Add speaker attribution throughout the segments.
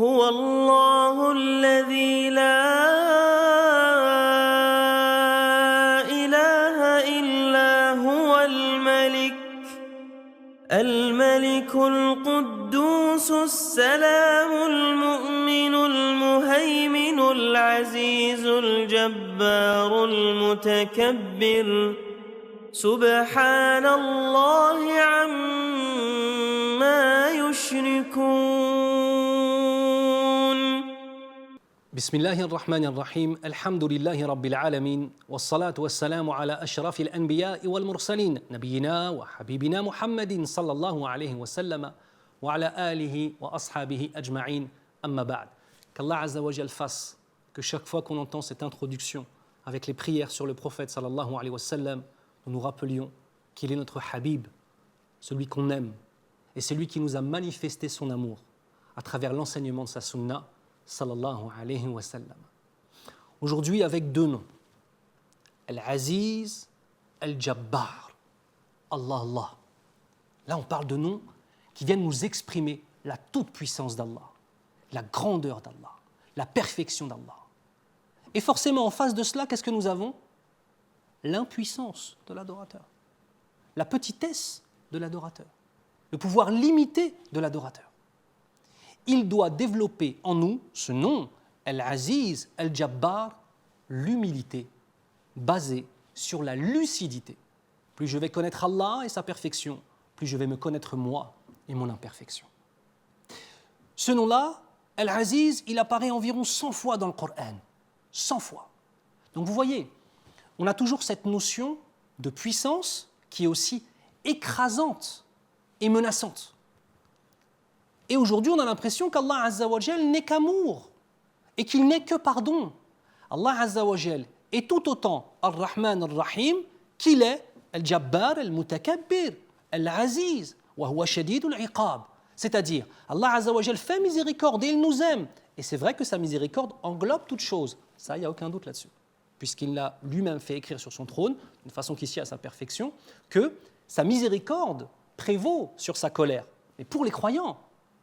Speaker 1: هو الله الذي لا إله إلا هو الملك القدوس السلام المؤمن المهيمن العزيز الجبار المتكبر سبحان الله عما يشركون.
Speaker 2: بسم الله الرحمن الرحيم. الحمد لله رب العالمين والصلاة والسلام على أشرف الأنبياء والمرسلين نبينا وحبيبنا محمد صلى الله عليه وسلم وعلى آله وأصحابه أجمعين أما بعد. Qu'Allah Azza wa Jal fasse que chaque fois qu'on entend cette introduction avec les prières sur le prophète sallallahu alayhi wa sallam, nous nous rappelions qu'il est notre Habib, celui qu'on aime et celui qui nous a manifesté son amour à travers l'enseignement de sa sunna sallallahu alayhi wa sallam. Aujourd'hui avec deux noms, Al-Aziz, Al-Jabbar, Allah, Allah. Là on parle de noms qui viennent nous exprimer la toute-puissance d'Allah, la grandeur d'Allah, la perfection d'Allah. Et forcément en face de cela, qu'est-ce que nous avons ? L'impuissance de l'adorateur, la petitesse de l'adorateur, le pouvoir limité de l'adorateur. Il doit développer en nous ce nom, Al-Aziz, Al-Jabbar, l'humilité basée sur la lucidité. Plus je vais connaître Allah et sa perfection, plus je vais me connaître moi et mon imperfection. Ce nom-là, Al-Aziz, il apparaît environ 100 fois dans le Coran. 100 fois. Donc vous voyez, on a toujours cette notion de puissance qui est aussi écrasante et menaçante. Et aujourd'hui, on a l'impression qu'Allah Azza wa Jal n'est qu'amour et qu'il n'est que pardon. Allah Azza wa Jal est tout autant Ar-Rahman Ar-Rahim qu'il est Al-Jabbar, Al-Mutakabbir, Al-Aziz, wa huwa shadidul iqab. C'est-à-dire, Allah Azza wa Jal fait miséricorde et il nous aime. Et c'est vrai que sa miséricorde englobe toutes choses. Ça, il n'y a aucun doute là-dessus. Puisqu'il l'a lui-même fait écrire sur son trône, d'une façon qui sied à sa perfection, que sa miséricorde prévaut sur sa colère. Mais pour les croyants,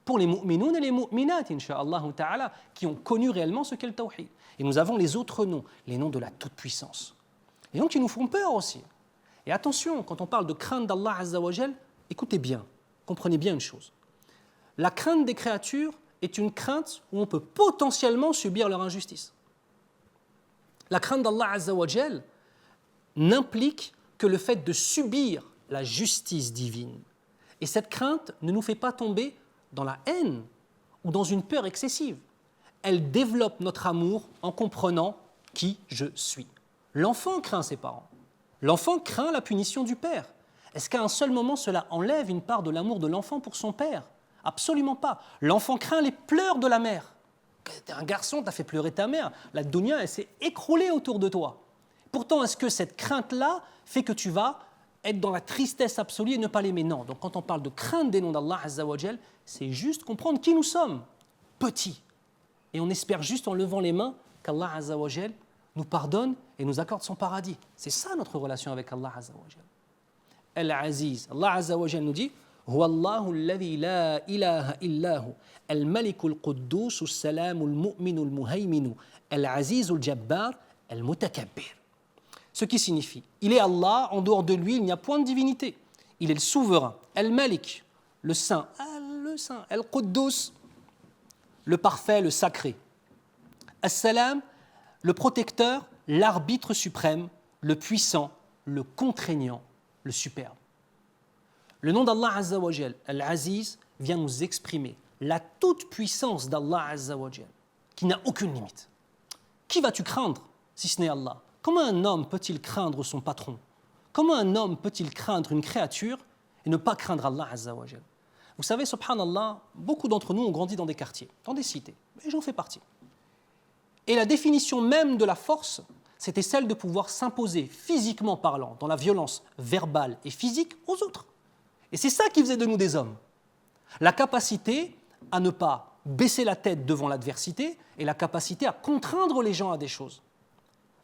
Speaker 2: pour les mu'minoun et les mu'minat, incha'Allah ta'ala, qui ont connu réellement ce qu'est le tawhid. Et nous avons les autres noms, les noms de la toute-puissance. Et donc, ils nous font peur aussi. Et attention, quand on parle de crainte d'Allah Azza wa Jal, écoutez bien, comprenez bien une chose. La crainte des créatures est une crainte où on peut potentiellement subir leur injustice. La crainte d'Allah Azza wa Jal n'implique que le fait de subir la justice divine. Et cette crainte ne nous fait pas tomber dans la haine ou dans une peur excessive. Elle développe notre amour en comprenant qui je suis. L'enfant craint ses parents. L'enfant craint la punition du père. Est-ce qu'à un seul moment cela enlève une part de l'amour de l'enfant pour son père ? Absolument pas. L'enfant craint les pleurs de la mère. T'es un garçon, t'as fait pleurer ta mère. La dunya, elle s'est écroulée autour de toi. Pourtant, est-ce que cette crainte-là fait que tu vas être dans la tristesse absolue et ne pas l'aimer ? Non. Donc quand on parle de crainte des noms d'Allah Azza wa Jal, c'est juste comprendre qui nous sommes, petits. Et on espère juste en levant les mains qu'Allah Azza wa Jal nous pardonne et nous accorde son paradis. C'est ça notre relation avec Allah Azza wa Jal. Al-Aziz, Allah Azza wa Jal nous dit هو الله الذي لا إله إلا هو الملك القدوس السلام المؤمن المهيمن العزيز الجبار المتكبر. Ce qui signifie, il est Allah, en dehors de lui, il n'y a point de divinité. Il est le souverain, Al-Malik, le saint, Al-Quddus, le parfait, le sacré. As-Salam, le protecteur, l'arbitre suprême, le puissant, le contraignant, le superbe. Le nom d'Allah Azza wa Jal, Al-Aziz, vient nous exprimer la toute-puissance d'Allah Azza wa Jal, qui n'a aucune limite. Qui vas-tu craindre si ce n'est Allah ? Comment un homme peut-il craindre son patron ? Comment un homme peut-il craindre une créature et ne pas craindre Allah Azza wa Jal ? Vous savez, subhanallah, beaucoup d'entre nous ont grandi dans des quartiers, dans des cités, et j'en fais partie. Et la définition même de la force, c'était celle de pouvoir s'imposer physiquement parlant, dans la violence verbale et physique aux autres. Et c'est ça qui faisait de nous des hommes. La capacité à ne pas baisser la tête devant l'adversité et la capacité à contraindre les gens à des choses.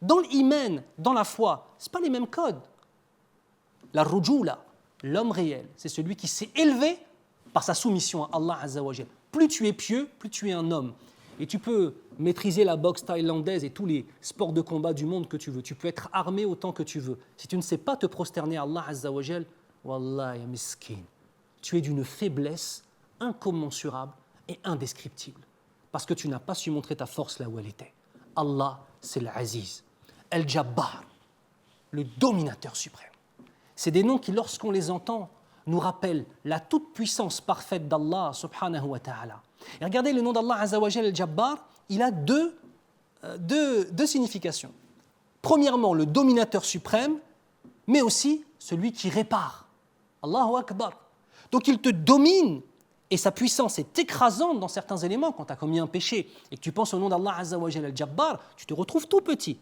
Speaker 2: Dans l'iman, dans la foi, ce n'est pas les mêmes codes. La rujula, l'homme réel, c'est celui qui s'est élevé par sa soumission à Allah Azza wa Jal. Plus tu es pieux, plus tu es un homme. Et tu peux maîtriser la boxe thaïlandaise et tous les sports de combat du monde que tu veux. Tu peux être armé autant que tu veux. Si tu ne sais pas te prosterner à Allah Azza wa Jal, wallah ya miskin. Tu es d'une faiblesse incommensurable et indescriptible. Parce que tu n'as pas su montrer ta force là où elle était. Allah, c'est l'Aziz, El-Jabbar, le dominateur suprême. C'est des noms qui, lorsqu'on les entend, nous rappellent la toute-puissance parfaite d'Allah subhanahu wa ta'ala. Et regardez le nom d'Allah Azza wa Jal, El-Jabbar, il a deux significations. Premièrement, le dominateur suprême, mais aussi celui qui répare. Allahu Akbar. Donc il te domine et sa puissance est écrasante dans certains éléments. Quand tu as commis un péché et que tu penses au nom d'Allah Azza wa Jal Al-Jabbar, tu te retrouves tout petit.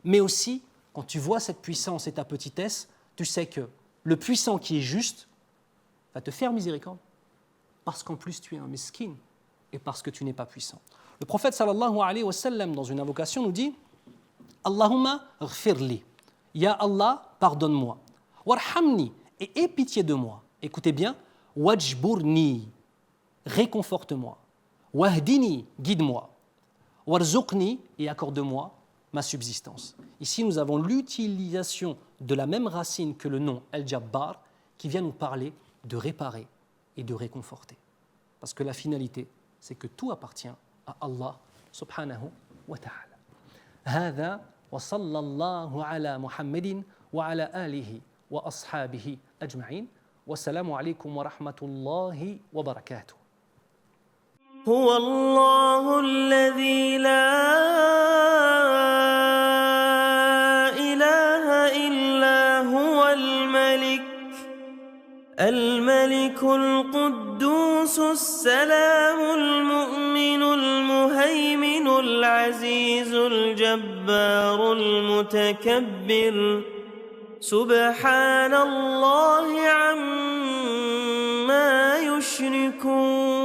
Speaker 2: Mais aussi, quand tu vois cette puissance et ta petitesse, tu sais que le puissant qui est juste va te faire miséricorde parce qu'en plus tu es un miskin et parce que tu n'es pas puissant. Le prophète sallallahu alayhi wa sallam, dans une invocation, nous dit « Allahumma ghfirli » Ya Allah, pardonne-moi. « Warhamni » et aie pitié de moi. Écoutez bien « Wajburni » réconforte-moi. « Wahdini » guide-moi. « Warzuqni » et accorde-moi ma subsistance. Ici, nous avons l'utilisation de la même racine que le nom El-Jabbar qui vient nous parler de réparer et de réconforter. Parce que la finalité, c'est que tout appartient à Allah subhanahu wa ta'ala. هذا وصلى الله على محمد وعلى آله وأصحابه أجمعين والسلام عليكم ورحمة الله وبركاته.
Speaker 1: هو الله الذي لا إله إلا هو الملك القدوس السلام المؤمن المهيمن العزيز الجبار المتكبر سبحان الله عما يشركون